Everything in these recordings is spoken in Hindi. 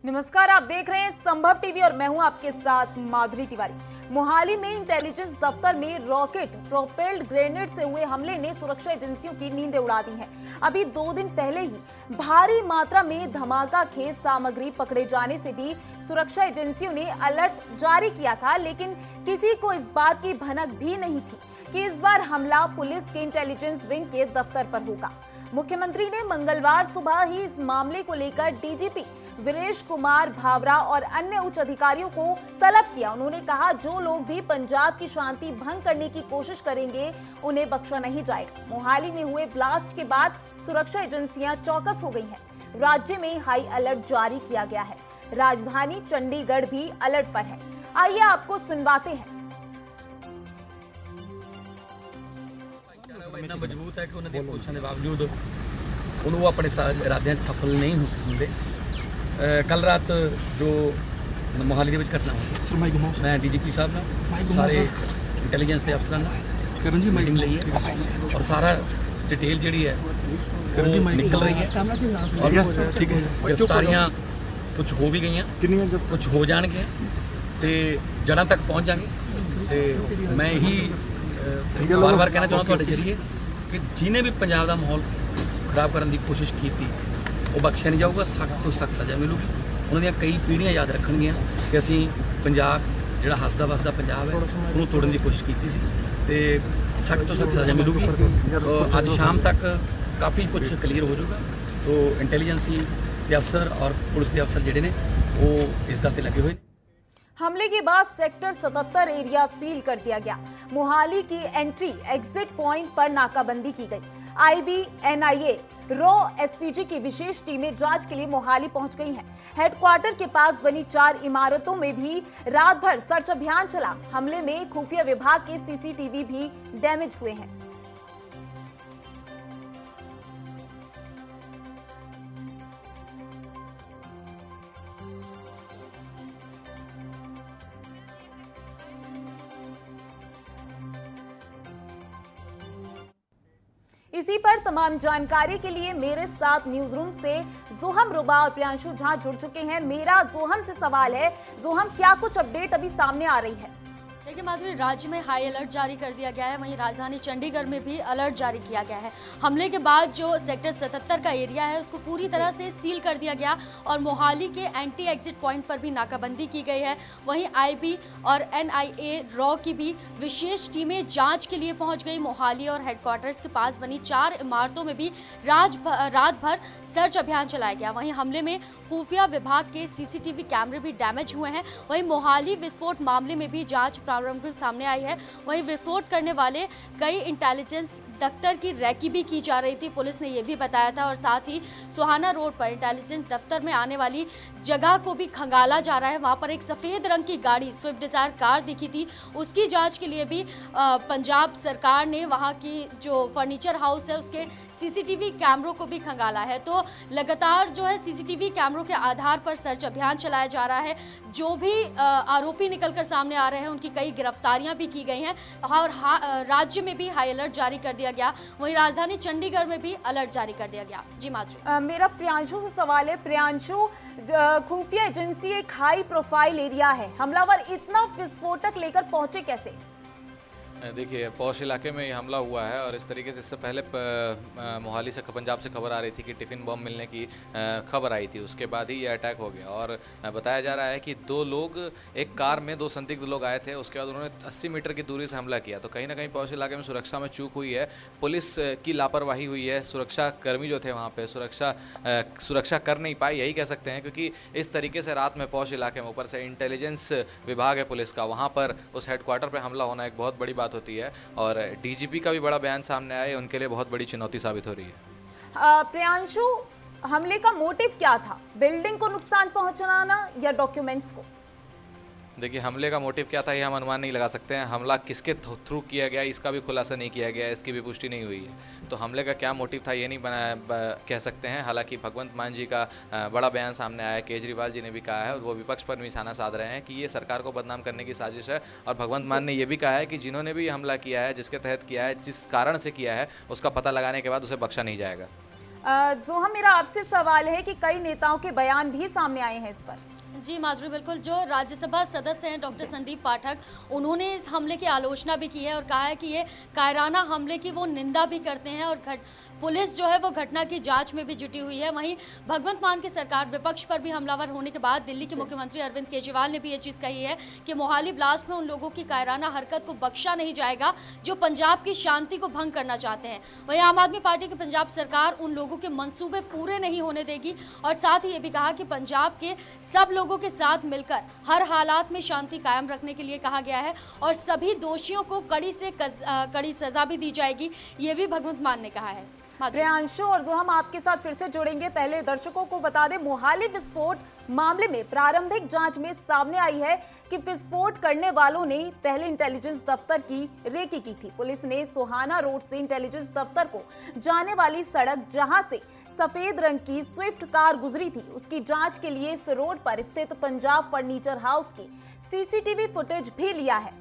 नमस्कार, आप देख रहे हैं संभव टीवी और मैं हूं आपके साथ माधुरी तिवारी। मोहाली में इंटेलिजेंस दफ्तर में रॉकेट प्रोपेल्ड ग्रेनेड से हुए हमले ने सुरक्षा एजेंसियों की नींदें उड़ा दी हैं। अभी 2 दिन पहले ही भारी मात्रा में धमाका खेज सामग्री पकड़े जाने से भी सुरक्षा एजेंसियों ने अलर्ट जारी किया था, लेकिन किसी को इस बात की भनक भी नहीं थी कि इस बार हमला पुलिस के इंटेलिजेंस विंग के दफ्तर पर होगा। मुख्यमंत्री ने मंगलवार सुबह ही इस मामले को लेकर डीजीपी वीरेश कुमार भावरा और अन्य उच्च अधिकारियों को तलब किया। उन्होंने कहा, जो लोग भी पंजाब की शांति भंग करने की कोशिश करेंगे उन्हें बख्शा नहीं जाएगा। मोहाली में हुए ब्लास्ट के बाद सुरक्षा एजेंसियां चौकस हो गई हैं। राज्य में हाई अलर्ट जारी किया गया है। राजधानी चंडीगढ़ भी अलर्ट पर है। आइए आपको सुनवाते हैं। इतना मजबूत है कि उन्होंने कोशिशों के बावजूद उन्होंने अपने इरादे सफल नहीं होंगे। कल रात जो मोहाली के घटना हुई, मैं डीजीपी साहब ने सारे इंटैलीजेंस के अफसर ने मीटिंग ली है और सारा डिटेल जी है निकल रही है और ठीक है। गिरफ्तारियां कुछ हो भी गई, कुछ हो जाएंगे तो जड़ों तक पहुँच जाएंगे। तो मैं ही बार बार कहना चाहता हूँ जरिए कि जिन्हें भी पंजाब का माहौल खराब करने की कोशिश की थी वो बख्शा नहीं जाऊगा, सख्त तो सख्त सज़ा मिलूगी। उन्होंने कई पीढ़ियां याद रखणगियां कि असी पंजाब जिहड़ा हसदा वसदा पंजाब है उन्होंने तोड़ने की कोशिश की थी तो सख्त तो सख्त सज़ा मिलूगी। तो अज शाम तक काफ़ी कुछ क्लीयर हो जाएगा। तो इंटैलीजेंसी के अफसर और पुलिस के अफसर जिहड़े ने वो इस गल ते लगे हुए। हमले के बाद सेक्टर 77 एरिया सील कर दिया गया। मोहाली की एंट्री एग्जिट पॉइंट पर नाकाबंदी की गई। आईबी, एनआईए, रॉ, एसपीजी की विशेष टीमें जांच के लिए मोहाली पहुंच गई हैं। हेडक्वार्टर के पास बनी 4 इमारतों में भी रात भर सर्च अभियान चला। हमले में खुफिया विभाग के सीसीटीवी भी डैमेज हुए हैं। इसी पर तमाम जानकारी के लिए मेरे साथ न्यूज रूम से जोहम रुबा और प्रियांशु झा जुड़ चुके हैं। मेरा जोहम से सवाल है, जोहम क्या कुछ अपडेट अभी सामने आ रही है? देखिए माधुरी, राज्य में हाई अलर्ट जारी कर दिया गया है, वहीं राजधानी चंडीगढ़ में भी अलर्ट जारी किया गया है। हमले के बाद जो सेक्टर 77 का एरिया है उसको पूरी तरह से सील कर दिया गया और मोहाली के एंटी एग्जिट पॉइंट पर भी नाकाबंदी की गई है। वहीं आईबी और एनआईए, रॉ की भी विशेष टीमें जांच के लिए पहुंच गई। मोहाली और हेडक्वार्टर्स के पास बनी 4 इमारतों में भी रात भर सर्च अभियान चलाया गया। वहीं हमले में खुफिया विभाग के सीसीटीवी कैमरे भी डैमेज हुए हैं। वहीं मोहाली विस्फोट मामले में भी जांच प्रारंभ सामने आई है। वहीं विस्फोट करने वाले कई इंटेलिजेंस दफ्तर की रैकी भी की जा रही थी, पुलिस ने यह भी बताया था। और साथ ही सुहाना रोड पर इंटेलिजेंस दफ्तर में आने वाली जगह को भी खंगाला जा रहा है। वहां पर एक सफ़ेद रंग की गाड़ी, स्विफ्ट डिज़ायर कार दिखी थी, उसकी जांच के लिए भी पंजाब सरकार ने वहां की जो फर्नीचर हाउस है उसके सीसीटीवी कैमरों को भी खंगाला है। तो लगातार जो है सीसीटीवी कैमरों के आधार पर सर्च अभियान चलाया जा रहा है। जो भी आरोपी निकलकर सामने आ रहे हैं उनकी कई गिरफ्तारियां भी की गई हैं और राज्य में भी हाई अलर्ट जारी कर दिया गया। वहीं राजधानी चंडीगढ़ में भी अलर्ट जारी कर दिया गया। जी माधुरी, मेरा प्रियांशु से सवाल है। प्रियांशु, खुफिया एजेंसी एक हाई प्रोफाइल एरिया है, हमलावर इतना विस्फोटक लेकर पहुंचे कैसे? देखिए, पौष इलाके में ये हमला हुआ है और इस तरीके से इससे पहले मोहाली से पंजाब से खबर आ रही थी कि टिफ़िन बम मिलने की खबर आई थी। उसके बाद ही ये अटैक हो गया और बताया जा रहा है कि 2 लोग एक कार में 2 संदिग्ध लोग आए थे। उसके बाद उन्होंने 80 मीटर की दूरी से हमला किया। तो कहीं ना कहीं पौष इलाके में सुरक्षा में चूक हुई है, पुलिस की लापरवाही हुई है। सुरक्षा कर्मी जो थे वहाँ पर सुरक्षा कर नहीं पाए, यही कह सकते हैं, क्योंकि इस तरीके से रात में पौष इलाके में ऊपर से इंटेलिजेंस विभाग है पुलिस का, वहाँ पर उस हेडक्वार्टर पर हमला होना एक बहुत बड़ी बात होती है। और डीजीपी का भी बड़ा बयान सामने आया, उनके लिए बहुत बड़ी चुनौती साबित हो रही है। प्रियांशु, हमले का मोटिव क्या था? बिल्डिंग को नुकसान पहुंचाना या डॉक्यूमेंट्स को? देखिए, हमले का मोटिव क्या था ये हम अनुमान नहीं लगा सकते हैं। हमला किसके थ्रू किया गया इसका भी खुलासा नहीं किया गया, इसकी भी पुष्टि नहीं हुई है। तो हमले का क्या मोटिव था ये नहीं कह सकते हैं। हालांकि भगवंत मान जी का बड़ा बयान सामने आया है, केजरीवाल जी ने भी कहा है और वो विपक्ष पर निशाना साध रहे हैं कि ये सरकार को बदनाम करने की साजिश है। और भगवंत मान ने यह भी कहा है कि जिन्होंने भी हमला किया है, जिसके तहत किया है, जिस कारण से किया है, उसका पता लगाने के बाद उसे बख्शा नहीं जाएगा। जोहम, मेरा आपसे सवाल है कि कई नेताओं के बयान भी सामने आए हैं इस पर। जी माधुरी, बिल्कुल। जो राज्यसभा सदस्य हैं डॉक्टर संदीप पाठक, उन्होंने इस हमले की आलोचना भी की है और कहा है कि ये कायराना हमले की वो निंदा भी करते हैं और पुलिस जो है वो घटना की जांच में भी जुटी हुई है। वहीं भगवंत मान की सरकार विपक्ष पर भी हमलावर होने के बाद दिल्ली के मुख्यमंत्री अरविंद केजरीवाल ने भी ये चीज़ कही है कि मोहाली ब्लास्ट में उन लोगों की कायराना हरकत को बख्शा नहीं जाएगा जो पंजाब की शांति को भंग करना चाहते हैं। वहीं आम आदमी पार्टी की पंजाब सरकार उन लोगों के मंसूबे पूरे नहीं होने देगी और साथ ही ये भी कहा कि पंजाब के सब लोगों के साथ मिलकर हर हालात में शांति कायम रखने के लिए कहा गया है और सभी दोषियों को कड़ी से कड़ी सजा भी दी जाएगी, ये भी भगवंत मान ने कहा है। प्रियांशु और जोहम आपके साथ फिर से जुड़ेंगे। पहले दर्शकों को बता दें, मोहाली विस्फोट मामले में प्रारंभिक जांच में सामने आई है कि विस्फोट करने वालों ने पहले इंटेलिजेंस दफ्तर की रेकी की थी। पुलिस ने सोहाना रोड से इंटेलिजेंस दफ्तर को जाने वाली सड़क, जहां से सफेद रंग की स्विफ्ट कार गुजरी थी, उसकी जांच के लिए इस रोड पर स्थित पंजाब फर्नीचर हाउस की सीसीटीवी फुटेज भी लिया है।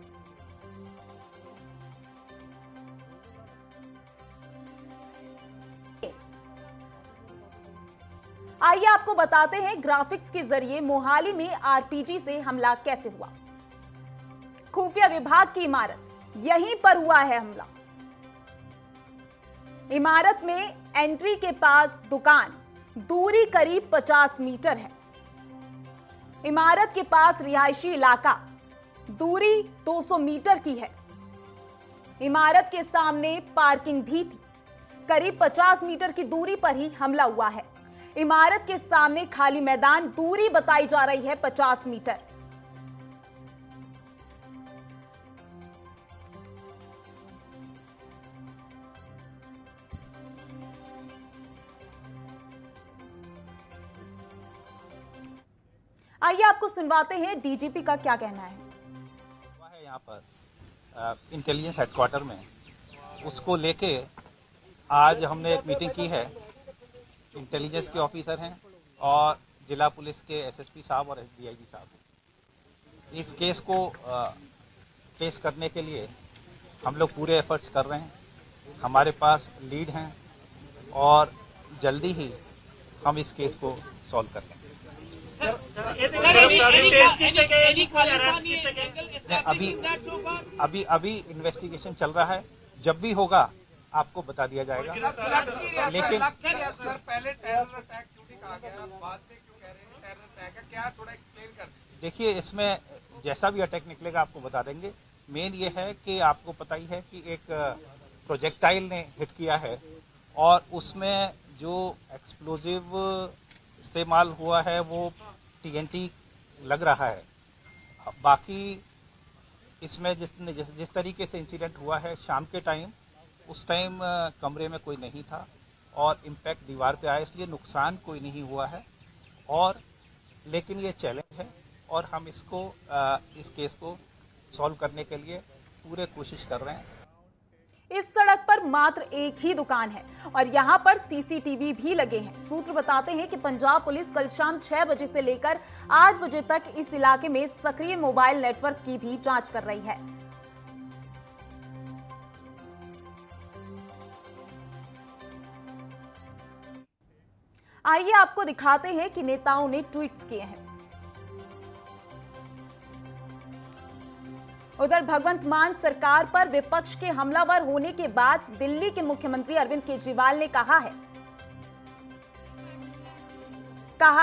आइए आपको बताते हैं ग्राफिक्स के जरिए मोहाली में आरपीजी से हमला कैसे हुआ। खुफिया विभाग की इमारत, यहीं पर हुआ है हमला। इमारत में एंट्री के पास दुकान, दूरी करीब 50 मीटर है। इमारत के पास रिहायशी इलाका, दूरी 200 मीटर की है। इमारत के सामने पार्किंग भी थी। करीब 50 मीटर की दूरी पर ही हमला हुआ है। इमारत के सामने खाली मैदान, दूरी बताई जा रही है 50 मीटर। आइए आपको सुनवाते हैं डीजीपी का क्या कहना है। यहाँ पर इंटेलिजेंस हेडक्वार्टर में उसको लेके आज हमने एक मीटिंग की है। इंटेलिजेंस के ऑफिसर हैं और जिला पुलिस के एसएसपी साहब और डीआईजी साहब। इस केस को फेस करने के लिए हम लोग पूरे एफर्ट्स कर रहे हैं। हमारे पास लीड हैं और जल्दी ही हम इस केस को सॉल्व कर लेंगे। अभी इन्वेस्टिगेशन चल रहा है, जब भी होगा आपको बता दिया जाएगा। लेकिन पहले टेरर अटैक क्यों नहीं कहा गया, बाद में क्यों कह रहे हैं टेरर अटैक है, क्या थोड़ा एक्सप्लेन कर दीजिए। देखिए, इसमें जैसा भी अटैक निकलेगा आपको बता देंगे। मेन ये है कि आपको पता ही है कि एक प्रोजेक्टाइल ने हिट किया है और उसमें जो एक्सप्लोजिव इस्तेमाल हुआ है वो टीएनटी लग रहा है। बाकी इसमें जिस तरीके से इंसिडेंट हुआ है शाम के टाइम, उस टाइम कमरे में कोई नहीं था और इम्पैक्ट दीवार पे आया, इसलिए नुकसान कोई नहीं हुआ है। और लेकिन ये चैलेंज है और हम इसको इस केस को सॉल्व करने के लिए पूरे कोशिश कर रहे हैं। इस सड़क पर मात्र एक ही दुकान है और यहां पर सीसीटीवी भी लगे हैं। सूत्र बताते हैं कि पंजाब पुलिस कल शाम 6 बजे से लेकर 8 बजे तक इस इलाके में सक्रिय मोबाइल नेटवर्क की भी जांच कर रही है। आइए आपको दिखाते हैं कि नेताओं ने ट्वीट्स किए हैं। उधर भगवंत मान सरकार पर विपक्ष के हमलावर होने के बाद दिल्ली के मुख्यमंत्री अरविंद केजरीवाल ने कहा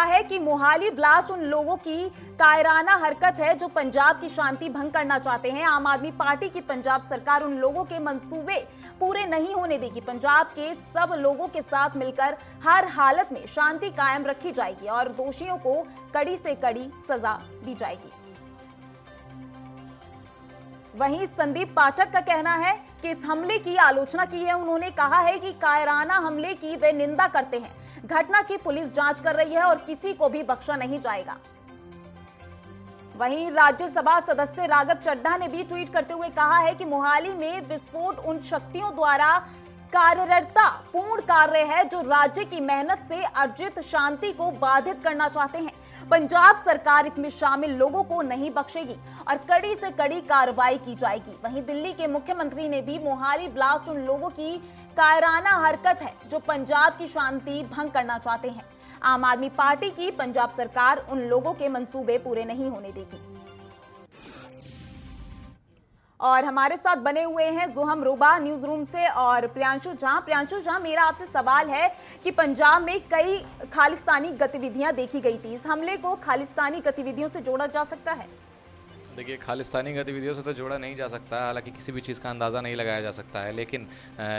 है कि मोहाली ब्लास्ट उन लोगों की कायराना हरकत है जो पंजाब की शांति भंग करना चाहते हैं। आम आदमी पार्टी की पंजाब सरकार उन लोगों के मंसूबे पूरे नहीं होने देगी। पंजाब के सब लोगों के साथ मिलकर हर हालत में शांति कायम रखी जाएगी और दोषियों को कड़ी से कड़ी सजा दी जाएगी। वहीं संदीप पाठक का कहना है कि इस हमले की आलोचना की है। उन्होंने कहा है कि कायराना हमले की वे निंदा करते हैं। घटना की पुलिस जांच कर रही है और किसी को भी बख्शा नहीं जाएगा। वहीं राज्यसभा सदस्य राघव चड्ढा ने भी ट्वीट करते हुए कहा है कि मोहाली में विस्फोट उन शक्तियों द्वारा कार्यरता पूर्ण कार्य है जो राज्य की मेहनत से अर्जित शांति को बाधित करना चाहते हैं। पंजाब सरकार इसमें शामिल लोगों को नहीं बख्शेगी और कड़ी से कड़ी कार्रवाई की जाएगी। वहीं दिल्ली के मुख्यमंत्री ने भी मोहाली ब्लास्ट उन लोगों की कायराना हरकत है जो पंजाब की शांति भंग करना चाहते हैं। आम आदमी पार्टी की पंजाब सरकार उन लोगों के मंसूबे पूरे नहीं होने देगी। और हमारे साथ बने हुए हैं जोहम रुबा न्यूज रूम से और प्रियांशु झा, मेरा आपसे सवाल है कि पंजाब में कई खालिस्तानी गतिविधियां देखी गई थी। इस हमले को खालिस्तानी गतिविधियों से जोड़ा जा सकता है? देखिए, खालिस्तानी गतिविधियों से तो जोड़ा नहीं जा सकता, हालांकि किसी भी चीज़ का अंदाज़ा नहीं लगाया जा सकता है, लेकिन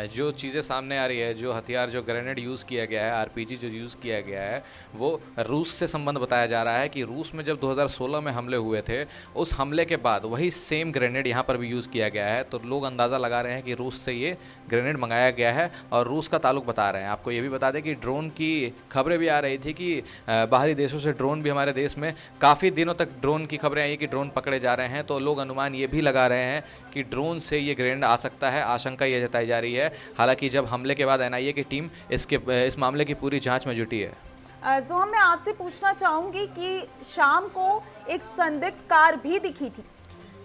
जो चीज़ें सामने आ रही है, जो हथियार, जो ग्रेनेड यूज़ किया गया है, आरपीजी जो यूज़ किया गया है, वो रूस से संबंध बताया जा रहा है कि रूस में जब 2016 में हमले हुए थे, उस हमले के बाद वही सेम ग्रेनेड यहाँ पर भी यूज़ किया गया है। तो लोग अंदाज़ा लगा रहे हैं कि रूस से ये ग्रेनेड मंगाया गया है और रूस का ताल्लुक बता रहे हैं। आपको ये भी बता दें कि ड्रोन की खबरें भी आ रही थी कि बाहरी देशों से ड्रोन भी हमारे देश में काफ़ी दिनों तक ड्रोन की खबरें आई कि ड्रोन पकड़े जा रहे हैं। तो लोग अनुमान ये भी लगा रहे हैं कि ड्रोन से ये ग्रेनेड आ सकता है, आशंका ये जताई जा रही है। हालांकि जब हमले के बाद एनआईए की टीम इस मामले की पूरी जांच में जुटी है। जोहम, मैं आपसे पूछना चाहूंगी कि शाम को एक संदिग्ध कार भी दिखी थी।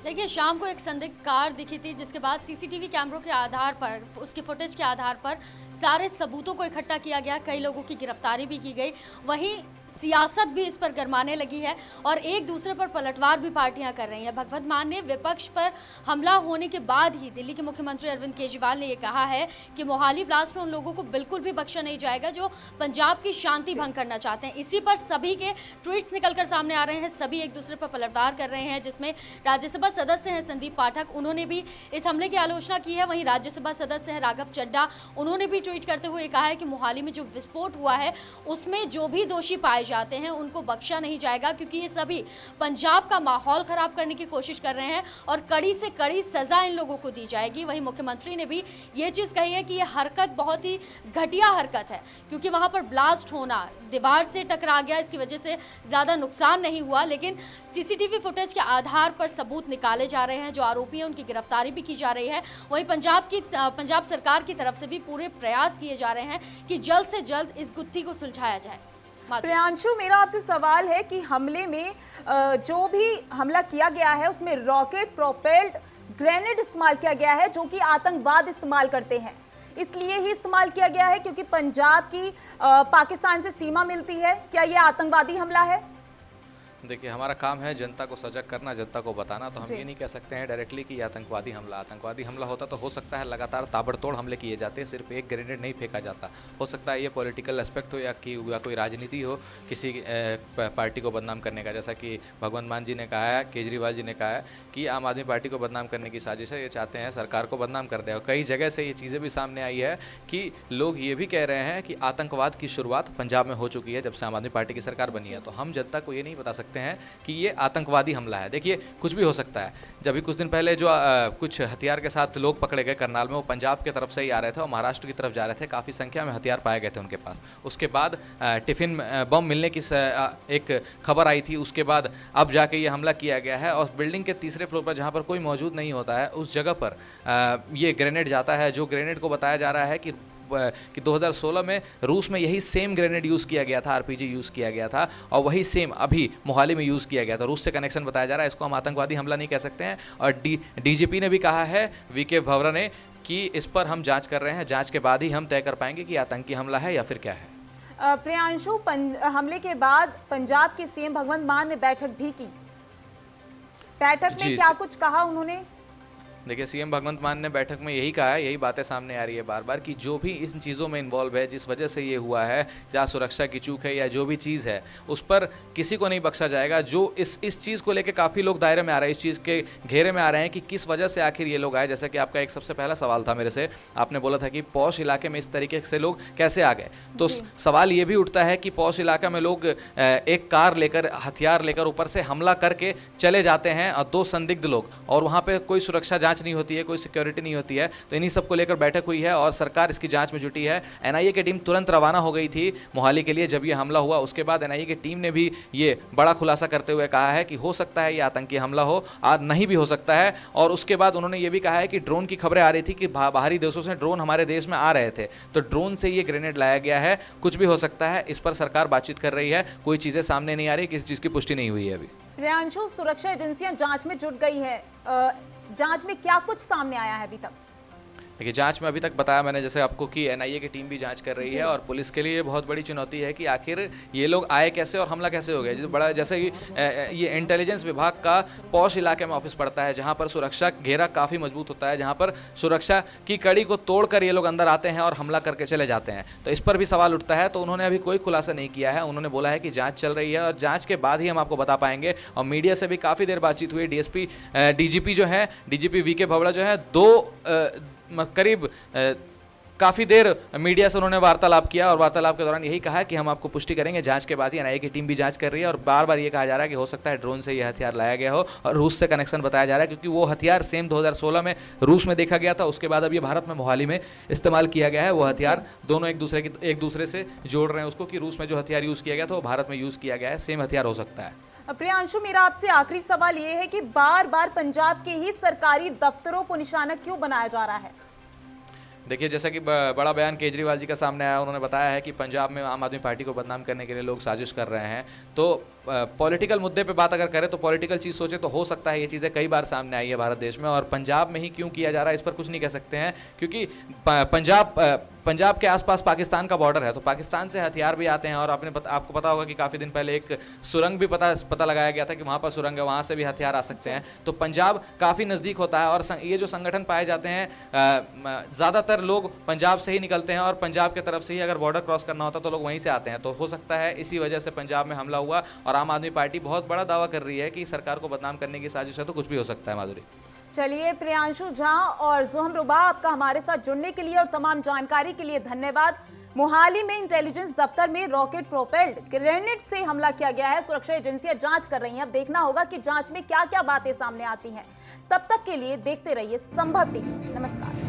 देखिए, शाम को एक संदिग्ध कार दिखी थी, जिसके बाद सीसीटीवी कैमरों के आधार पर, उसके फुटेज के आधार पर सारे सबूतों को इकट्ठा किया गया, कई लोगों की गिरफ्तारी भी की गई। वहीं सियासत भी इस पर गरमाने लगी है और एक दूसरे पर पलटवार भी पार्टियां कर रही हैं। भगवंत मान ने विपक्ष पर हमला होने के बाद ही दिल्ली के मुख्यमंत्री अरविंद केजरीवाल ने यह कहा है कि मोहाली ब्लास्ट में उन लोगों को बिल्कुल भी बख्शा नहीं जाएगा जो पंजाब की शांति भंग करना चाहते हैं। इसी पर सभी के ट्वीट्स निकलकर सामने आ रहे हैं, सभी एक दूसरे पर पलटवार कर रहे हैं, जिसमें राज्यसभा सदस्य हैं संदीप पाठक, उन्होंने भी इस हमले की आलोचना की है। वहीं राज्यसभा सदस्य हैं राघव चड्ढा, उन्होंने भी ट्वीट करते हुए कहा है कि मोहाली में जो विस्फोट हुआ है उसमें जो भी दोषी पाए जाते हैं उनको बख्शा नहीं जाएगा, क्योंकि ये सभी पंजाब का माहौल खराब करने की कोशिश कर रहे हैं और कड़ी से कड़ी सजा इन लोगों को दी जाएगी। वहीं मुख्यमंत्री ने भी ये चीज़ कही है कि ये हरकत बहुत ही घटिया हरकत है, क्योंकि वहाँ पर ब्लास्ट होना, दीवार से टकरा गया, इसकी वजह से ज़्यादा नुकसान नहीं हुआ, लेकिन सीसीटीवी फुटेज के आधार पर सबूत निकाले जा रहे हैं, जो आरोपी हैं उनकी गिरफ्तारी भी की जा रही है। वहीं पंजाब सरकार की तरफ से भी पूरे प्रयास किए जा रहे हैं कि जल्द से जल्द इस गुत्थी को सुलझाया जाए। प्रियांशु, मेरा आपसे सवाल है कि हमले में जो भी हमला किया गया है उसमें रॉकेट प्रोपेल्ड ग्रेनेड इस्तेमाल किया गया है, जो कि आतंकवाद इस्तेमाल करते हैं, इसलिए ही इस्तेमाल किया गया है क्योंकि पंजाब की पाकिस्तान से सीमा मिलती है। क्या यह आतंकवादी हमला है? देखिए, हमारा काम है जनता को सजग करना, जनता को बताना, तो हम ये नहीं कह सकते हैं डायरेक्टली कि आतंकवादी हमला होता तो हो सकता है लगातार ताबड़तोड़ हमले किए जाते हैं, सिर्फ एक ग्रेनेड नहीं फेंका जाता। हो सकता है ये पॉलिटिकल एस्पेक्ट हो या कोई राजनीति हो किसी पार्टी को बदनाम करने का, जैसा कि भगवंत मान जी ने कहा है, केजरीवाल जी ने कहा है कि आम आदमी पार्टी को बदनाम करने की साजिश है, ये चाहते हैं सरकार को बदनाम कर दे। और कई जगह से ये चीज़ें भी सामने आई है कि लोग ये भी कह रहे हैं कि आतंकवाद की शुरुआत पंजाब में हो चुकी है जब से आम आदमी पार्टी की सरकार बनी है। तो हम जनता को ये नहीं बता सकते हैं कि ये आतंकवादी हमला है। देखिए, कुछ भी हो सकता है। जब भी कुछ दिन पहले जो कुछ हथियार के साथ लोग पकड़े गए करनाल में, वो पंजाब की तरफ से ही आ रहे थे और महाराष्ट्र की तरफ जा रहे थे, काफ़ी संख्या में हथियार पाए गए थे उनके पास। उसके बाद टिफिन बम मिलने की एक खबर आई थी, उसके बाद अब जाके ये हमला किया गया है और बिल्डिंग के तीसरे फ्लोर पर जहाँ पर कोई मौजूद नहीं होता है उस जगह पर ये ग्रेनेड जाता है, जो ग्रेनेड को बताया जा रहा है कि 2016 में रूस में यही सेम ग्रेनेड यूज़ किया गया था, आरपीजी यूज़ किया गया था और वही सेम अभी मोहाली में यूज़ किया गया था। रूस से कनेक्शन बताया जा रहा है, इसको हम आतंकवादी हमला नहीं कह सकते हैं। और डीजीपी ने भी कहा है, वीके भवरा ने, कि इस पर हम जांच कर रहे हैं, जांच के बाद ही हम तय कर पाएंगे कि आतंकी हमला है या फिर क्या है। प्रियांशु, हमले के बाद पंजाब के सीएम भगवंत मान ने बैठक भी की, बैठक में क्या कुछ कहा उन्होंने? देखिए, सीएम भगवंत मान ने बैठक में यही कहा है, यही बातें सामने आ रही है बार बार कि जो भी इन चीज़ों में इन्वॉल्व है, जिस वजह से ये हुआ है, या सुरक्षा की चूक है या जो भी चीज़ है, उस पर किसी को नहीं बख्शा जाएगा। जो इस चीज़ को लेकर काफ़ी लोग दायरे में आ रहे हैं, इस चीज़ के घेरे में आ रहे हैं कि किस वजह से आखिर ये लोग आए। जैसे कि आपका एक सबसे पहला सवाल था मेरे से, आपने बोला था कि पौष इलाके में इस तरीके से लोग कैसे आ गए। तो सवाल ये भी उठता है कि पौष इलाका में लोग एक कार लेकर, हथियार लेकर ऊपर से हमला करके चले जाते हैं और 2 संदिग्ध लोग, और वहाँ पर कोई सुरक्षा जाँच नहीं होती है, कोई सिक्योरिटी नहीं होती है। तो इन्हीं सब को लेकर बैठक हुई है और सरकार इसकी जांच में जुटी है। एनआईए की टीम तुरंत रवाना हो गई थी मोहाली के लिए जब ये हमला हुआ। उसके बाद एनआईए की टीम ने भी ये बड़ा खुलासा करते हुए कहा है कि हो सकता है ये आतंकी हमला हो और नहीं भी हो सकता है। और उसके बाद उन्होंने ये भी कहा है कि ड्रोन की खबरें आ रही थी कि बाहरी देशों से ड्रोन हमारे देश में आ रहे थे, तो ड्रोन से ये ग्रेनेड लाया गया है, कुछ भी हो सकता है। इस पर सरकार बातचीत कर रही है, कोई चीज़ें सामने नहीं आ रही, किसी चीज़ की पुष्टि नहीं हुई है अभी। प्रियांशु, सुरक्षा एजेंसियां जांच में जुट गई है, जांच में क्या कुछ सामने आया है अभी तक? देखिए जांच में अभी तक बताया मैंने जैसे आपको कि एनआईए की टीम भी जांच कर रही है और पुलिस के लिए बहुत बड़ी चुनौती है कि आखिर ये लोग आए कैसे और हमला कैसे हो गया। जो बड़ा जैसे कि ये इंटेलिजेंस विभाग का पॉश इलाके में ऑफिस पड़ता है, जहां पर सुरक्षा घेरा काफ़ी मजबूत होता है, जहां पर सुरक्षा की कड़ी को तोड़कर ये लोग अंदर आते हैं और हमला करके चले जाते हैं। तो इस पर भी सवाल उठता है। तो उन्होंने अभी कोई खुलासा नहीं किया है। उन्होंने बोला है कि जाँच चल रही है और जाँच के बाद ही हम आपको बता पाएंगे। और मीडिया से भी काफ़ी देर बातचीत हुई। डीजीपी जो है, डीजीपी वीके भवड़ा जो है, करीब काफ़ी देर मीडिया से उन्होंने वार्तालाप किया और वार्तालाप के दौरान यही कहा कि हम आपको पुष्टि करेंगे जांच के बाद ही। एनआईए की टीम भी जांच कर रही है और बार बार ये कहा जा रहा है कि हो सकता है ड्रोन से ये हथियार लाया गया हो और रूस से कनेक्शन बताया जा रहा है, क्योंकि वो हथियार सेम 2016 में रूस में देखा गया था। उसके बाद अब ये भारत में मोहाली में इस्तेमाल किया गया है। वो हथियार दोनों एक दूसरे से जोड़ रहे हैं उसको कि रूस में जो हथियार यूज़ किया गया था वो भारत में यूज़ किया गया है। सेम हथियार हो सकता है। प्रियांशु, मेरा आपसे आखिरी सवाल ये है कि बार बार पंजाब के ही सरकारी दफ्तरों को निशाना क्यों बनाया जा रहा है? देखिए जैसा कि बड़ा बयान केजरीवाल जी का सामने आया, उन्होंने बताया है कि पंजाब में आम आदमी पार्टी को बदनाम करने के लिए लोग साजिश कर रहे हैं। तो पॉलिटिकल मुद्दे पे बात अगर करें तो पॉलिटिकल चीज़ सोचे तो हो सकता है ये चीज़ें कई बार सामने आई है भारत देश में, और पंजाब में ही क्यों किया जा रहा है इस पर कुछ नहीं कह सकते हैं, क्योंकि पंजाब के आसपास पाकिस्तान का बॉर्डर है, तो पाकिस्तान से हथियार भी आते हैं। और आपको पता होगा कि काफ़ी दिन पहले एक सुरंग भी पता लगाया गया था कि वहाँ पर सुरंग है, वहाँ से भी हथियार आ सकते हैं। तो पंजाब काफ़ी नज़दीक होता है और ये जो संगठन पाए जाते हैं ज़्यादातर लोग पंजाब से ही निकलते हैं और पंजाब की तरफ से ही अगर बॉर्डर क्रॉस करना होता तो लोग वहीं से आते हैं। तो हो सकता है इसी वजह से पंजाब में हमला हुआ। और आम आदमी पार्टी बहुत बड़ा दावा कर रही है कि सरकार को बदनाम करने की साजिश है, तो कुछ भी हो सकता है। माधुरी, चलिए, प्रियांशु झा और जोहम रुबा, आपका हमारे साथ जुड़ने के लिए और तमाम जानकारी के लिए धन्यवाद। मोहाली में इंटेलिजेंस दफ्तर में रॉकेट प्रोपेल्ड ग्रेनेड से हमला किया गया है। सुरक्षा एजेंसियां जांच कर रही हैं। अब देखना होगा कि जांच में क्या क्या बातें सामने आती हैं। तब तक के लिए देखते रहिए संभव टीवी। नमस्कार।